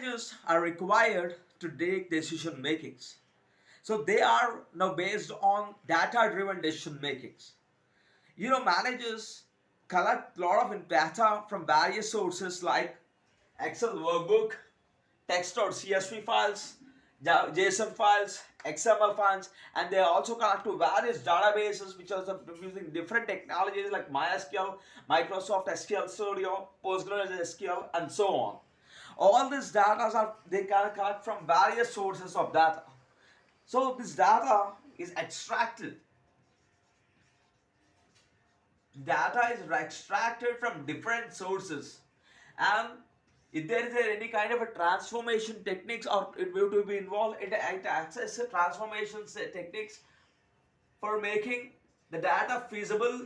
managers are required to take decision makings. So they are now based on data driven decision makings. Managers collect a lot of data from various sources like Excel workbook, text or CSV files, JSON files, XML files, and they also connect to various databases which are using different technologies like MySQL, Microsoft SQL Studio, PostgreSQL, and so on. All these data they can collect from various sources of data. So this data is extracted. Data is extracted from different sources, and if there is any kind of a transformation techniques or it will to be involved, it access transformation techniques for making the data feasible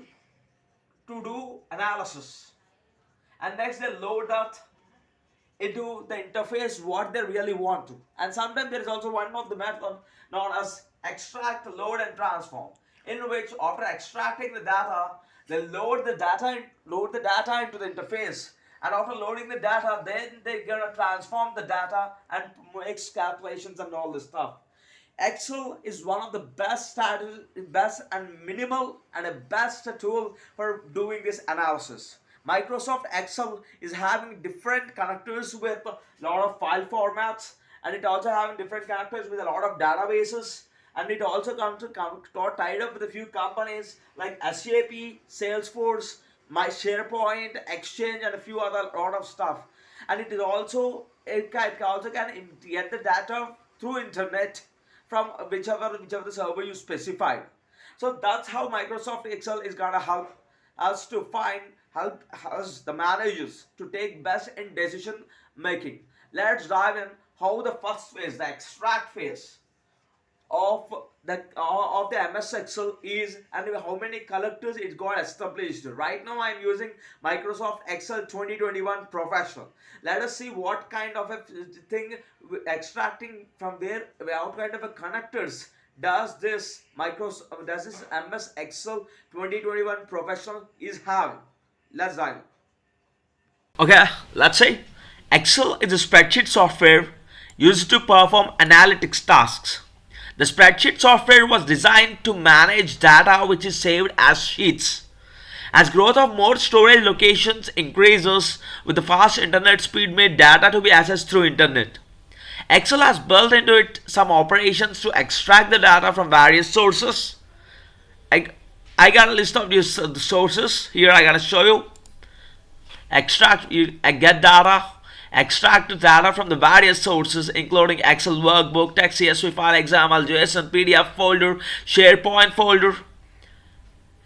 to do analysis. And next they load that into the interface what they really want to. And sometimes there is also one of the method known as extract, load, and transform, in which after extracting the data, they load the data into the interface, and after loading the data, then they're gonna transform the data and makes calculations and all this stuff. Excel is one of the best and minimal and a best tool for doing this analysis. Microsoft Excel is having different connectors with a lot of file formats, and it also having different connectors with a lot of databases, and it also got tied up with a few companies like SAP, Salesforce, my SharePoint, Exchange, and a few other lot of stuff. And it also can get the data through internet from whichever the server you specified. So that's how Microsoft Excel is gonna help us to help us the managers to take best in decision making. Let's dive in how the first phase, the extract phase of the MS Excel is, and how many collectors it got established. Right now I'm using Microsoft Excel 2021 Professional. Let us see what kind of a thing extracting from there, what kind of a connectors does this MS Excel 2021 Professional is having. Let's dive in. Okay, let's say Excel is a spreadsheet software used to perform analytics tasks. The spreadsheet software was designed to manage data which is saved as sheets. As growth of more storage locations increases with the fast internet speed made data to be accessed through internet. Excel has built into it some operations to extract the data from various sources. I got a list of these sources here. I gotta show you. Get data. Extract data from the various sources including Excel workbook, text, CSV file, XML, JSON, PDF folder, SharePoint folder,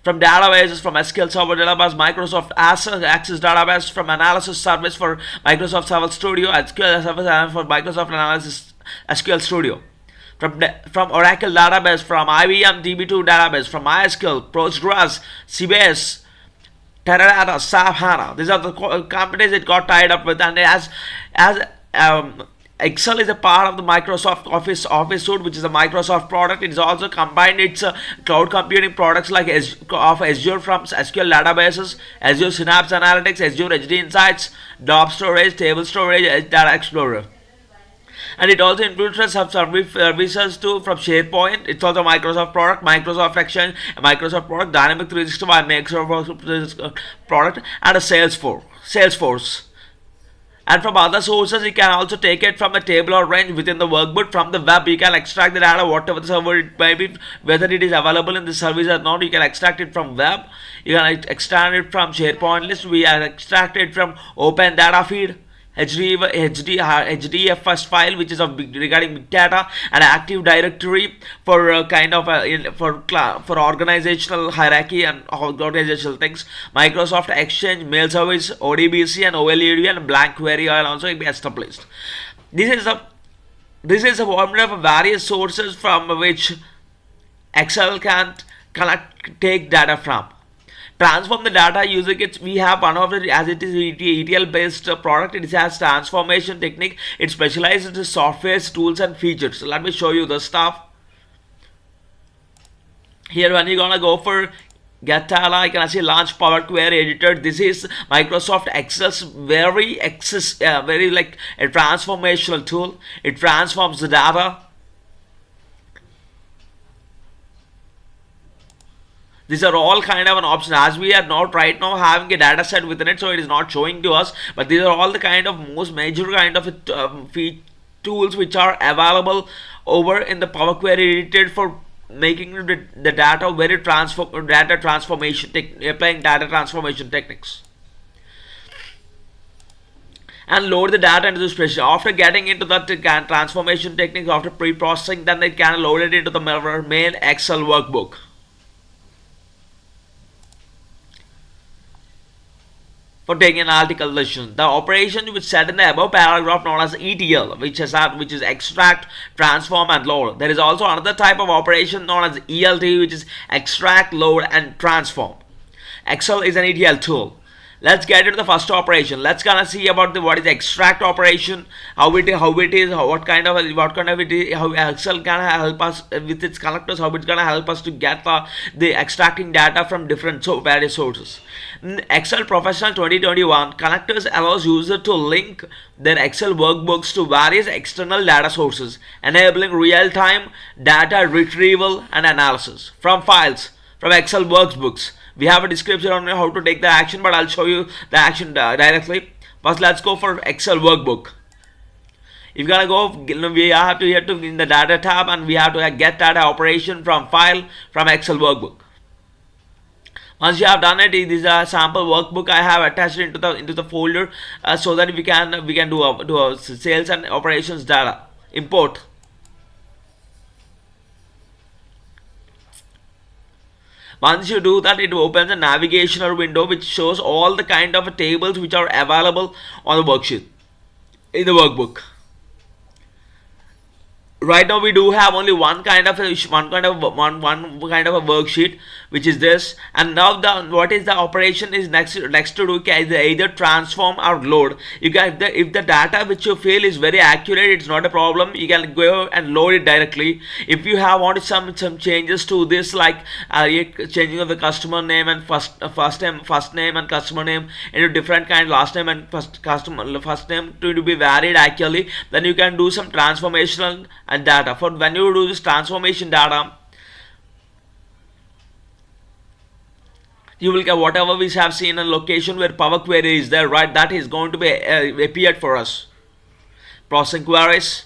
from databases from SQL Server database, Microsoft Access database, from analysis service for Microsoft Server Studio, SQL Server for Microsoft Analysis SQL Studio, from Oracle database, from IBM DB2 database, from MySQL, Postgres, CBS, Teradata, SAP HANA. These are the companies it got tied up with, and as Excel is a part of the Microsoft Office suite, which is a Microsoft product. It is also combined its cloud computing products like Azure from SQL databases, Azure Synapse Analytics, Azure HDInsights, DOP storage, table storage, Edge Data Explorer. And it also includes some services too from SharePoint. It's also Microsoft product, Microsoft Exchange, Microsoft product, Dynamic 365, Microsoft product, and a Salesforce. And from other sources, you can also take it from a table or range within the workbook. From the web, you can extract the data, whatever the server it may be, whether it is available in the service or not. You can extract it from web. You can extract it from SharePoint list. We are extracted from Open Data Feed, HDFS file, which is regarding big data, and Active Directory for for organizational hierarchy and organizational things. Microsoft Exchange, Mail Service, ODBC, and OLED, and Blank Query will also be established. This is a formula of various sources from which Excel can take data from. Transform the data using it. We have one of it, as it is ETL based product. It has transformation technique. It specializes in software, tools, and features. So let me show you the stuff. Here when you're gonna go for get data, I can see launch Power Query editor. This is Microsoft Excel's very like a transformational tool. It transforms the data. These are all kind of an option, as we are not right now having a data set within it, so it is not showing to us, but these are all the kind of most major kind of tools which are available over in the Power Query editor for making the data very data transformation, applying data transformation techniques, and load the data into the spreadsheet. After getting into that transformation techniques, after pre-processing, then it can load it into the main Excel workbook. For taking analytical decisions, the operation which set in the above paragraph known as ETL, which is extract, transform, and load. There is also another type of operation known as ELT, which is extract, load, and transform. Excel is an ETL tool. Let's get into the first operation. Let's gonna see about what is extract operation, how it is, what kind of it is, how Excel gonna help us with its connectors, how it's gonna help us to get the extracting data from different various sources. In Excel Professional 2021, connectors allows user to link their Excel workbooks to various external data sources, enabling real-time data retrieval and analysis from files from Excel workbooks. We have a description on how to take the action, but I'll show you the action directly. First, let's go for Excel workbook. If you're gonna go, we have to here to in the data tab, and we have to get data operation from file from Excel workbook. Once you have done it, this is a sample workbook I have attached into the folder, so that we can do a sales and operations data import. Once you do that, it opens a navigational window which shows all the kind of tables which are available on the worksheet in the workbook. Right now we do have only one kind of a worksheet, which is this. And now what is the operation is next to do is either transform or load. You can, if the data which you feel is very accurate, it's not a problem. You can go and load it directly. If you have wanted some changes to this, like changing of the customer name and first name and customer name into different kind, last name and first name to be varied accurately, then you can do some transformational and data. For when you do this transformation data, you will get whatever we have seen a location where Power Query is there, right? That is going to be appeared for us. Processing queries.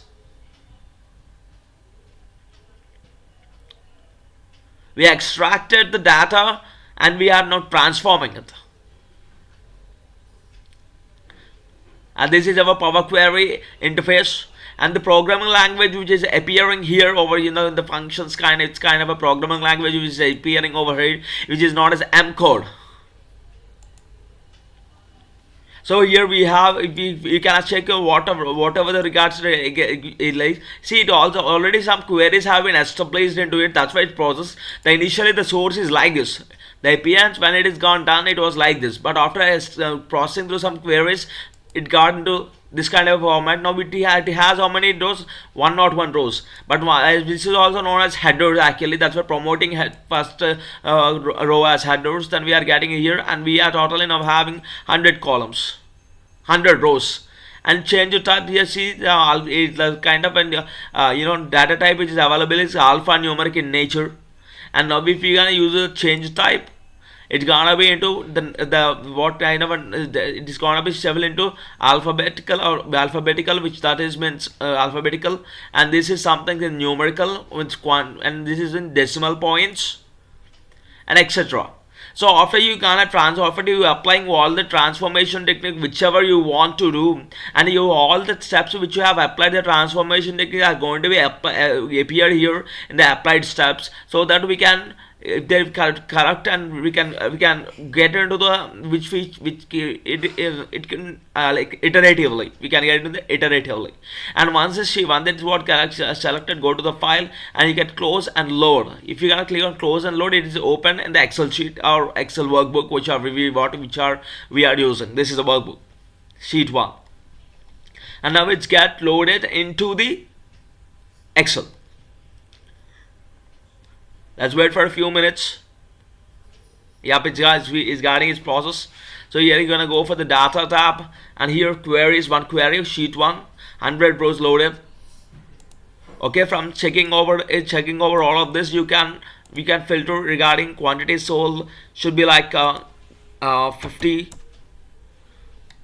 We extracted the data and we are now transforming it. And this is our Power Query interface. And the programming language which is appearing here over in the functions it's kind of a programming language which is appearing over here, which is known as M code. So here we have, you can check whatever the regards to it. See, it also already some queries have been established into it. That's why it process. Initially the source is like this. The appearance when it is gone done, it was like this. But after processing through some queries, it got into this kind of format. Now it has how many rows? 101 rows. But this is also known as headers actually. That's why promoting first row as headers. Then we are getting here, and we are totally now having 100 columns, 100 rows. And change the type here. See, it's the kind of data type which is available is alphanumeric in nature. And now if you're gonna use a change type, it's gonna be into it is gonna be stable into alphabetical, which that is means alphabetical, and this is something in numerical, which and this is in decimal points, and etc. So after you applying all the transformation technique whichever you want to do, and all the steps which you have applied the transformation technique are going to be appear here in the applied steps, so that we can, if they're correct, and we can get into the it can like iteratively, we can get into the iteratively. And once this what selected, go to the file and you get close and load. If you gonna click on close and load, it is open in the Excel sheet or Excel workbook which we are using. This is a workbook, sheet 1, and now it's get loaded into the Excel. Let's wait for a few minutes. Yep, it's guiding its process. So here you're gonna go for the data tab, and here queries, one query, sheet 100 rows loaded. Okay, from checking over all of this, we can filter regarding quantity sold. Should be like 50.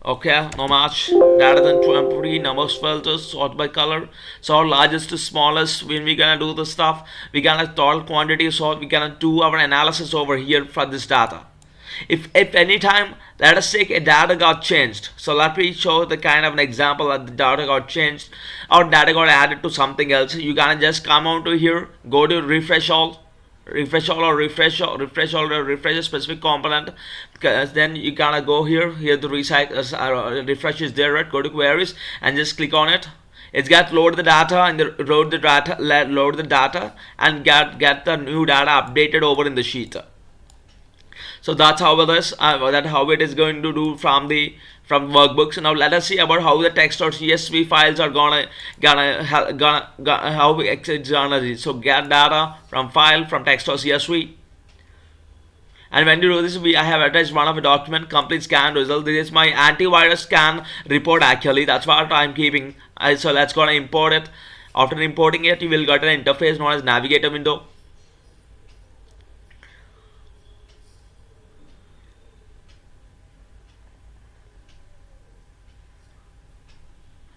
Okay, no match data than 20, numbers filters, sort by color, sort largest to smallest. When we gonna do the stuff, we gonna total quantity sort, we gonna do our analysis over here for this data. If any time, let us say a data got changed, so let me show the kind of an example that the data got changed or data got added to something else. You gonna just come on to here, go to refresh all, refresh a specific component, because then you gotta go here the recycle refresh is there, right? Go to queries and just click on it. It's got load the data and load the data and get the new data updated over in the sheet. So that's how it is going to do from the from workbooks. Now let us see about how the text.csv files are gonna how it's gonna do. So get data from file from text.csv. And when you do this, I have attached one of a document, complete scan result. This is my antivirus scan report actually. That's what I'm keeping. So let's go and import it. After importing it, you will get an interface known as navigator window.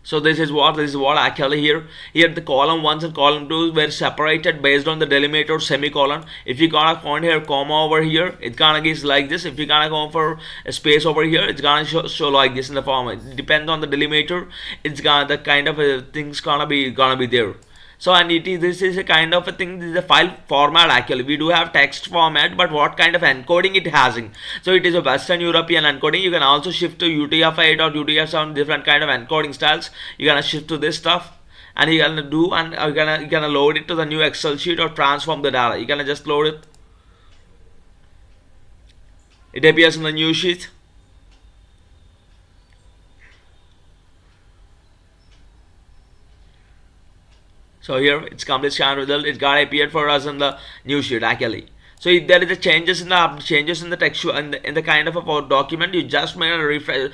So this is what actually here the column 1 and column 2 were separated based on the delimiter semicolon. If you gonna find here comma over here, it's gonna give like this. If you gonna go for a space over here, it's gonna show like this in the form. It depends on the delimiter. It's gonna the kind of things gonna be there. So and this is a kind of a thing. This is a file format actually. We do have text format, but what kind of encoding it has in. So it is a Western European encoding. You can also shift to UTF-8 or UTF-7, different kind of encoding styles. You're gonna shift to this stuff, and you're gonna do and you're gonna load it to the new Excel sheet or transform the data. You're gonna just load it. It appears in the new sheet. So here it's complete scan result. It got appeared for us in the new sheet actually. So if there is a changes in the text in the kind of a document, you just may refresh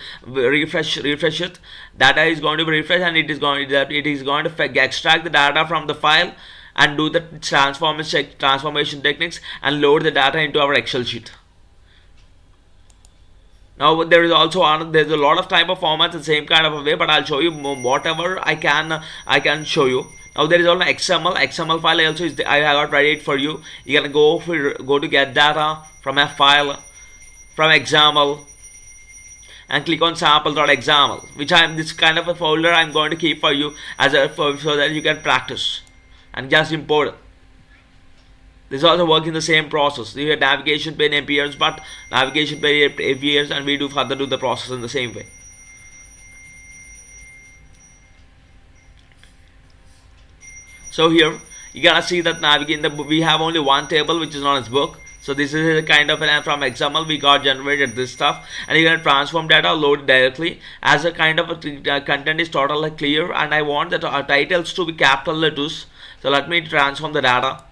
it. Data is going to be refreshed, and it is going to extract the data from the file and do the transformation techniques and load the data into our Excel sheet. Now there is also there's a lot of type of formats the same kind of a way, but I'll show you whatever I can show you. Now there is also XML file also is I got ready for you. You're gonna go to get data from a file from XML and click on sample.xml, which this kind of a folder I'm going to keep for you so that you can practice and just import it. This also works in the same process. Your navigation pane appears, but navigation pane appears, and we do further do the process in the same way. So here you gotta see that we have only one table which is known as book. So this is a kind of from XML we got generated this stuff, and you're gonna transform data, load it directly as a kind of a content is totally clear, and I want the titles to be capital letters. So let me transform the data.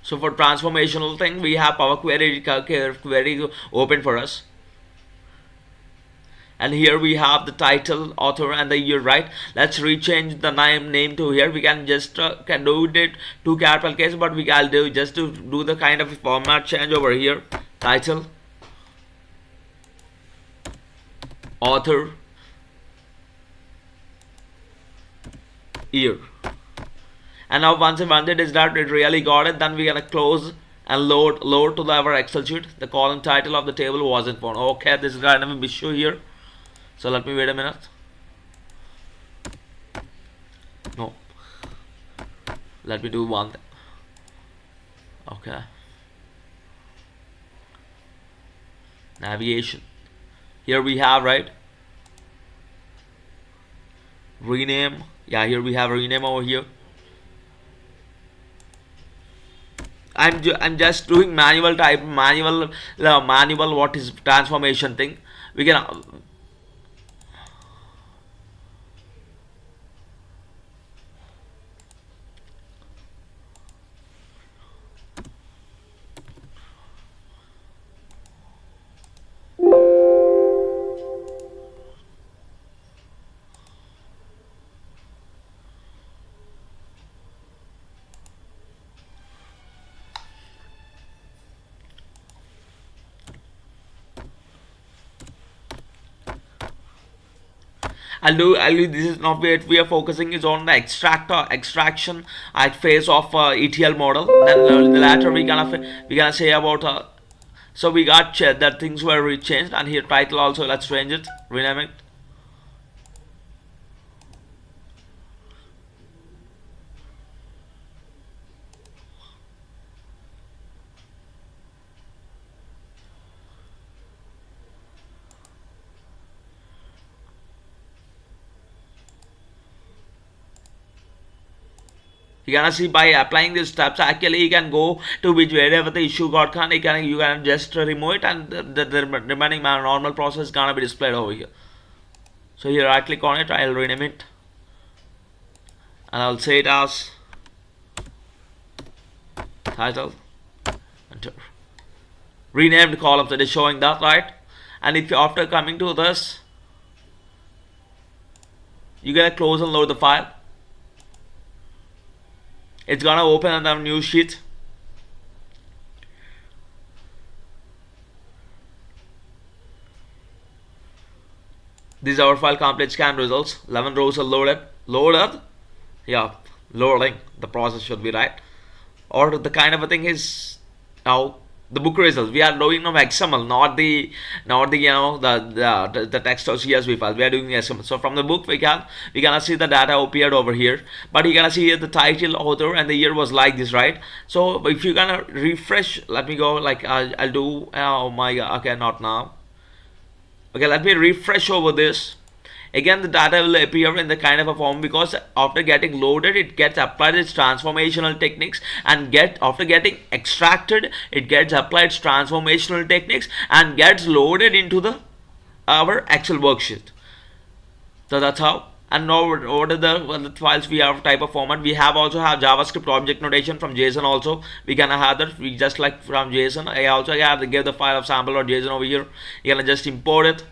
So for transformational thing, we have Power Query open for us. And here we have the title, author, and the year, right? Let's rechange the name to here. We can just can do it to capital case, but we can do just to do the kind of format change over here. Title, author, year. And now once it is done, it really got it, then we're gonna close and load to our Excel sheet. The column title of the table wasn't found. Okay, this is kind of an issue here. So let me wait a minute. No. Let me do one thing. Okay. Navigation. Here we have, right? Rename. Yeah, here we have rename over here. I'm just doing manual type, manual what is transformation thing. We can I'll do this is not where we are focusing is on the extraction at phase of ETL model. Then the latter we gonna say about so we got that things were changed, and here title also let's change it, rename it. You gonna see by applying these steps actually you can go to which wherever the issue got can you can just remove it, and the remaining normal process is gonna be displayed over here. So here I click on it, I'll rename it, and I'll say it as title, enter. Renamed columns, that is showing that, right? And if you after coming to this, you gotta close and load the file. It's gonna open another new sheet. This is our file complete scan results. 11 rows are loaded. Yeah, loading, the process should be right. Or the kind of a thing is now the book results. We are doing no XML, not the the text or CSV file. We are doing XML. So from the book we gonna see the data appeared over here, but you gonna see here the title, author, and the year was like this, right? So if you gonna refresh, let me go like I'll do. Oh my god, okay, not now. Okay, let me refresh over this. Again the data will appear in the kind of a form, because after getting loaded it gets applied its transformational techniques, and after getting extracted it gets applied its transformational techniques and gets loaded into the our Excel worksheet. So that's how. And now what are the files we have type of format. We also have JavaScript object notation from JSON also. We gonna have that. We just like from JSON. I also have to give the file of sample.json over here. You gonna just import it.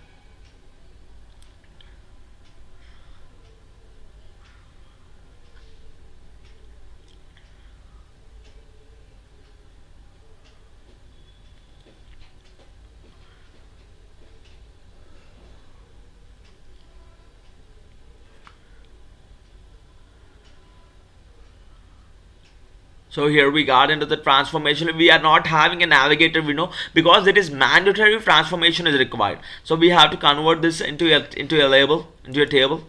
So here we got into the transformation. We are not having a navigator window because it is mandatory transformation is required. So we have to convert this into a label, into a table.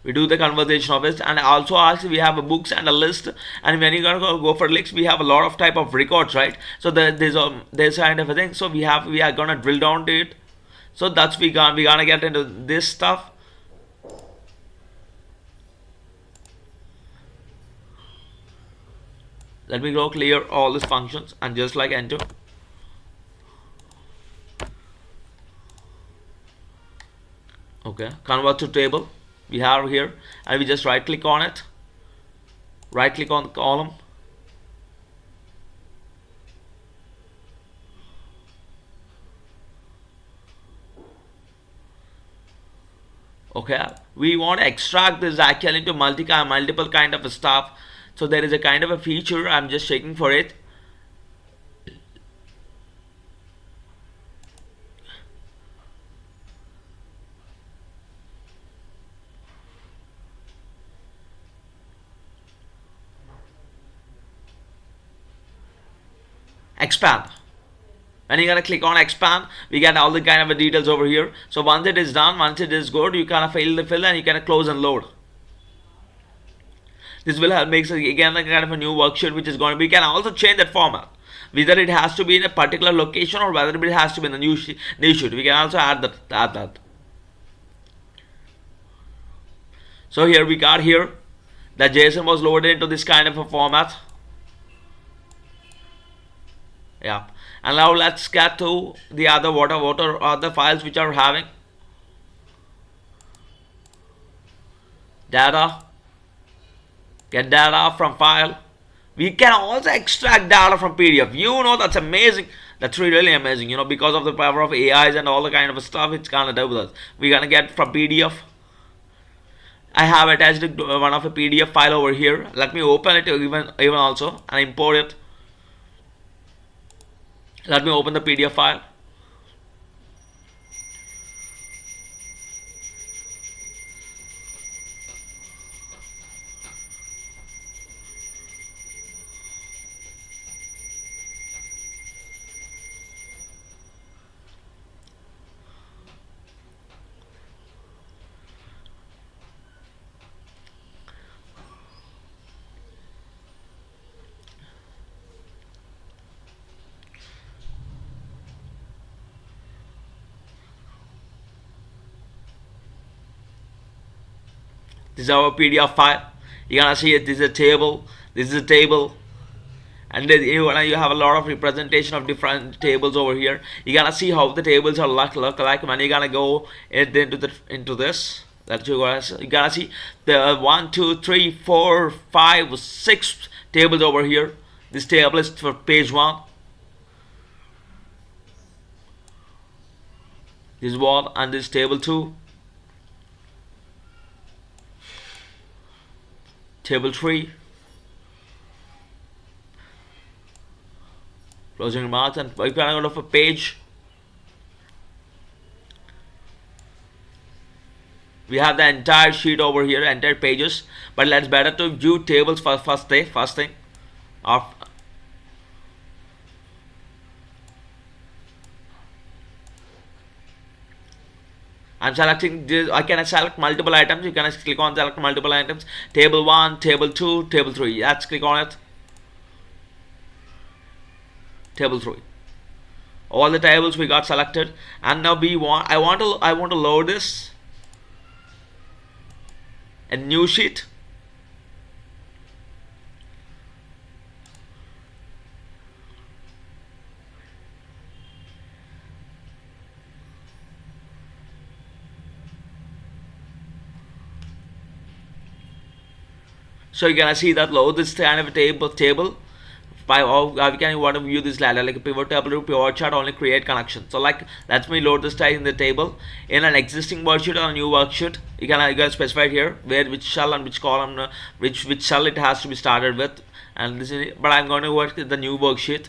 We do the conversion of it, and also also we have a books and a list. And when you're gonna go for links, we have a lot of type of records, right? So there's kind of a thing. So we are gonna drill down to it. So that's we gonna get into this stuff. Let me go clear all these functions and just like enter. Okay, convert to table we have here, and we just right click on it, right click on the column, okay. We want to extract this actually into multiple kind of stuff. So there is a kind of a feature, I'm just checking for it. Expand. When you're gonna click on expand, we get all the kind of details over here. So once it is done, once it is good, you kind of fill and you can close and load. This will help makes again like kind of a new worksheet which is going to be. You can also change that format, whether it has to be in a particular location or whether it has to be in the new sheet. We can also add that. So here we got here that JSON was loaded into this kind of a format. Yeah. And now let's get to the other what are other files which are having data. Get data from file. We can also extract data from PDF. You know, that's amazing. That's really amazing. You know, because of the power of AIs and all the kind of stuff it's gonna do with us. We're gonna get from PDF. I have attached one of a PDF file over here. Let me open it even also and import it. Let me open the PDF file. This is our PDF file. You're gonna see it. This is a table. This is a table. And then you have a lot of representation of different tables over here. You're gonna see how the tables are look like when you're gonna go into this. That you gotta see the 1, 2, 3, 4, 5, 6 tables over here. This table is for page 1. This one and this table 2. Table 3. Closing remarks, and we're gonna go to a page. We have the entire sheet over here, entire pages. But let's better to view tables for first thing. Of I'm selecting this. I can select multiple items. You can click on select multiple items. Table 1, table 2, table 3. Let's click on it. Table 3. All the tables we got selected, and now I want to load this a new sheet. So you're gonna see that load this kind of a table. By how can you want to view this ladder like a pivot table to pivot chart, only create connection. So like let me load this type in the table in an existing worksheet or a new worksheet. You can specify here where which cell and which column which cell it has to be started with, and this is, but I'm going to work with the new worksheet.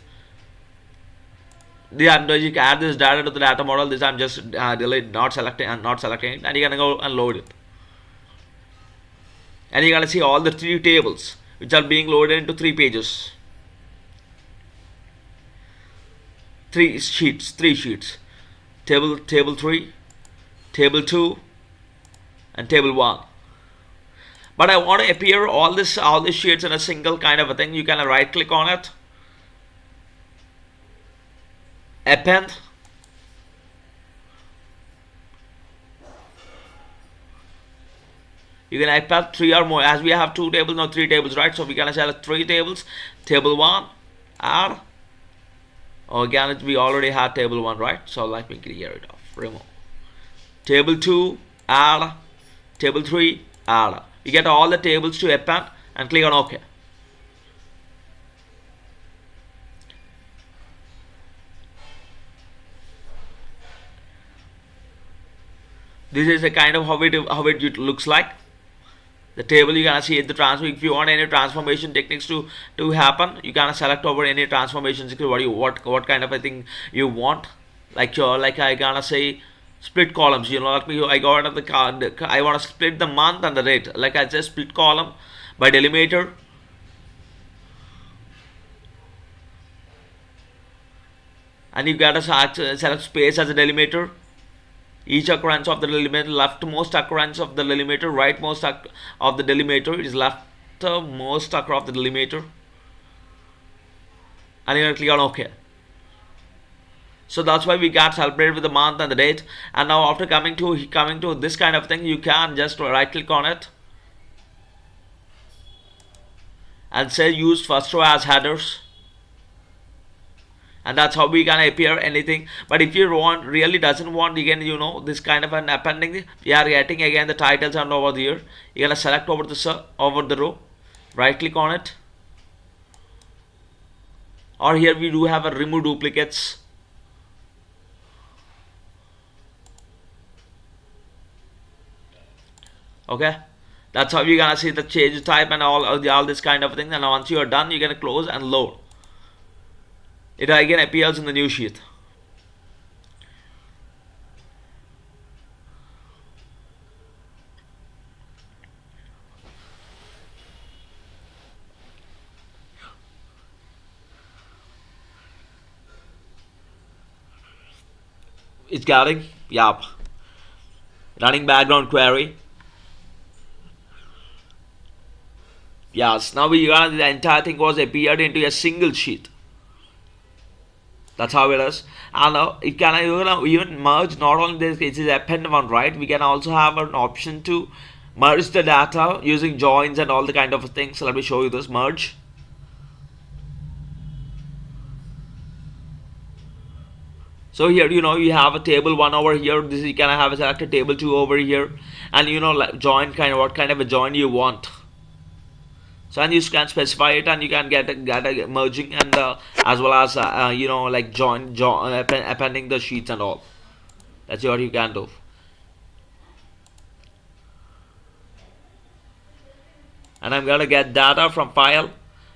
I'm going to add this data to the data model. This I'm just delete, not selecting it, and you're gonna go and load it. And you're gonna see all the 3 tables which are being loaded into 3 pages. 3 sheets. Table 3, table 2, and table 1. But I want to appear all these sheets in a single kind of a thing. You can right click on it, append, you can append 3 or more, as we have 2 tables now 3 tables, right? So we can select 3 tables. Table 1, add. Again, we already had table 1, right? So let me clear it off, remove. Table 2, add. Table 3, add. You get all the tables to append and click on OK. This is a kind of how it looks like. The table you gonna see the transfer. If you want any transformation techniques to happen, you gonna select over any transformations. What kind of a thing you want. Like I gonna say split columns. You know, I got at the card. I want to split the month and the date. Like I just split column by delimiter. And you gotta select space as a delimiter. Each occurrence of the delimiter, leftmost occurrence of the delimiter, rightmost of the delimiter, it is leftmost occurrence of the delimiter, and you're gonna click on OK. So that's why we got celebrated with the month and the date. And now after coming to this kind of thing, you can just right click on it and say use first row as headers. and that's how we can appear anything. But if you want really doesn't want, you can, this kind of an appending, we are getting again the titles and over here. You're gonna select over the row, right click on it, or here we do have a remove duplicates. Okay, that's how you're gonna see the change type and all this kind of thing. And once you are done, you're gonna close and load. It again appears in the new sheet. It's getting, yup, running background query. Yes, now we got the entire thing was appeared into a single sheet. That's how it is. And it can even merge. Not only this, it is append one, right? We can also have an option to merge the data using joins and all the kind of things. So let me show you this merge. So here, you have a table 1 over here. This you can have a selected table 2 over here, and like join kind of what kind of a join you want. So and you can specify it, and you can get a merging and as well as like join appending the sheets and all. That's what you can do. And I'm gonna get data from file.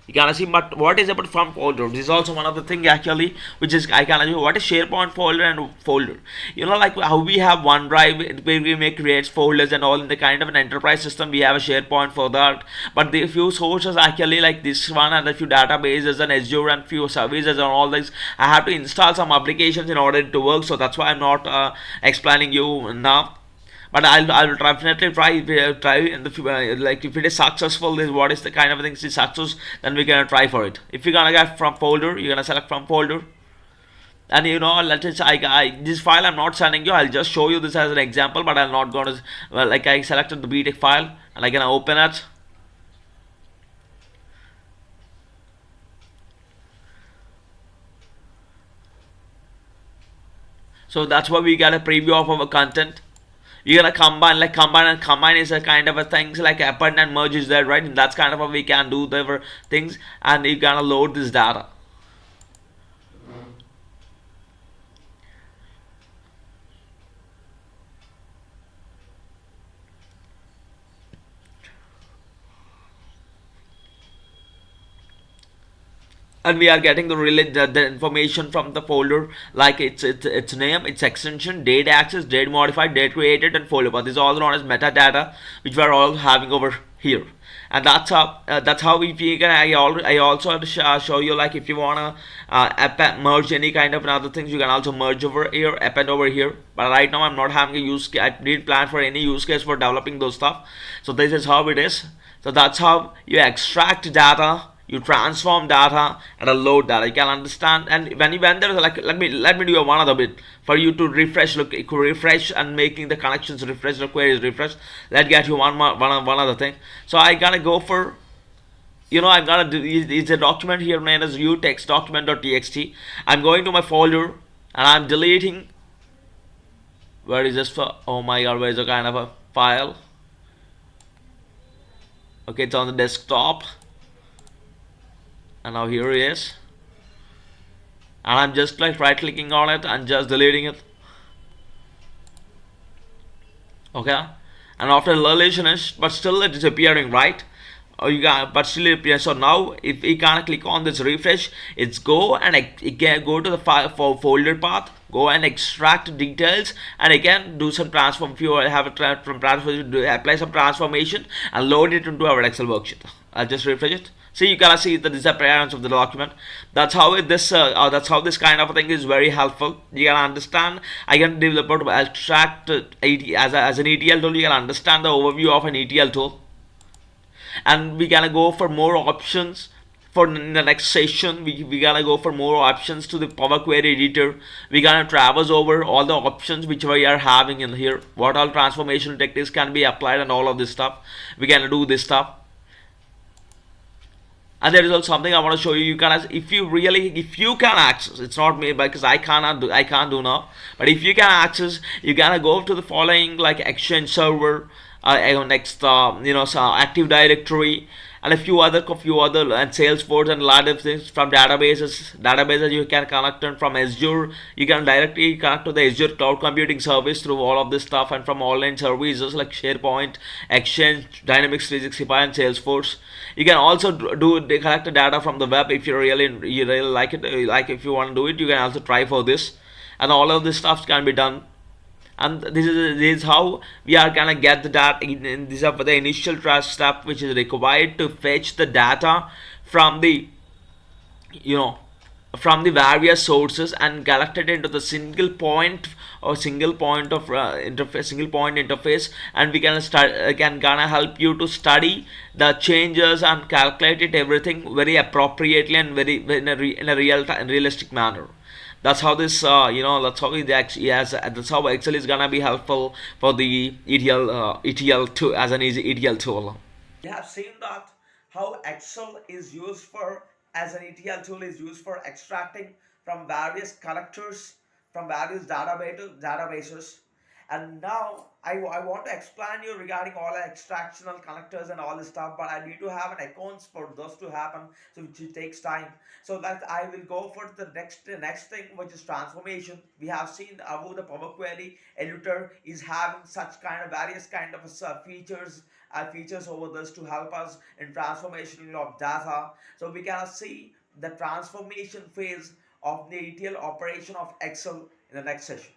You can see, but what is about from folder? This is also one of the thing actually, which is I can do what is SharePoint folder and folder. Like how we have OneDrive where we make creates folders and all in the kind of an enterprise system. We have a SharePoint for that. But the few sources actually like this one and a few databases and Azure and few services and all this, I have to install some applications in order to work. So that's why I'm not explaining you now. But I'll definitely try in the like if it is successful, is what is the kind of things is success, then we're gonna try for it. If you're gonna get from folder, you're gonna select from folder, and let's say this file I'm not sending you. I'll just show you this as an example, but I'm not gonna like I selected the BTEC file and I'm gonna open it. So that's why we got a preview of our content. You're gonna combine is a kind of a things like append and merge is there, right? And that's kind of how we can do the things, and you're gonna load this data. And we are getting the information from the folder, like its name, its extension, date access, date modified, date created, and folder path. This is all known as metadata, which we are all having over here. And that's how we can. I also have to show you, like if you wanna merge any kind of other things, you can also merge over here, append over here. But right now I'm not having a use case. I didn't plan for any use case for developing those stuff. So this is how it is. So that's how you extract data, you transform data, and load data. You can understand. And when there's like let me do one other bit for you to refresh. Look, refresh and making the connections refresh, the queries refresh. Let's get you one other thing. So I gotta go for, I'm gonna do it's a document here named as utext document.txt. I'm going to my folder and I'm deleting. Where is this for? Oh my god, where is the kind of a file? Okay, it's on the desktop. And now here it is, and I'm just like right clicking on it and just deleting it. Okay, and after deletion is, but still it is appearing, right? But still it appears. So now if we can click on this refresh, it's go and it can go to the file for folder path, go and extract details, and again do some transform. If you have a apply some transformation and load it into our Excel worksheet. I'll just refresh it. See, you can see the disappearance of the document. That's how this kind of thing is very helpful. You can understand. I can develop to extract as an ETL tool. You can understand the overview of an ETL tool, and we gonna go for more options. For in the next session, we gonna go for more options to the Power Query editor. We gonna traverse over all the options which we are having in here. What all transformation techniques can be applied and all of this stuff. We gonna do this stuff. And there is also something I want to show you. You can, if you can access, it's not me because I can't do now. But if you can access, you can go to the following like Exchange server, next so Active Directory, and a few other and Salesforce and a lot of things from databases you can connect them from Azure. You can directly connect to the Azure cloud computing service through all of this stuff, and from online services like SharePoint, Exchange, Dynamics 365, and Salesforce. You can also collect the data from the web if you really like it. Like if you want to do it, you can also try for this, and all of this stuff can be done. And this is how we are gonna get the data. These are for the initial trust step which is required to fetch the data from the you know from the various sources and collect it into the single point or single point interface, and we can start can gonna help you to study the changes and calculate it everything very appropriately and very in a realistic manner. That's how this that's how it actually has that's how Excel is gonna be helpful for the ETL tool as an easy ETL tool. We have seen that how Excel is used for as an ETL tool is used for extracting from various collectors from various databases. And now I want to explain you regarding all the extractional connectors and all this stuff, but I need to have an accounts for those to happen, so which takes time. So that I will go for the next thing, which is transformation. We have seen how the Power Query editor is having such kind of various kind of features over this to help us in transformation of data. So we can see the transformation phase of the ETL operation of Excel in the next session.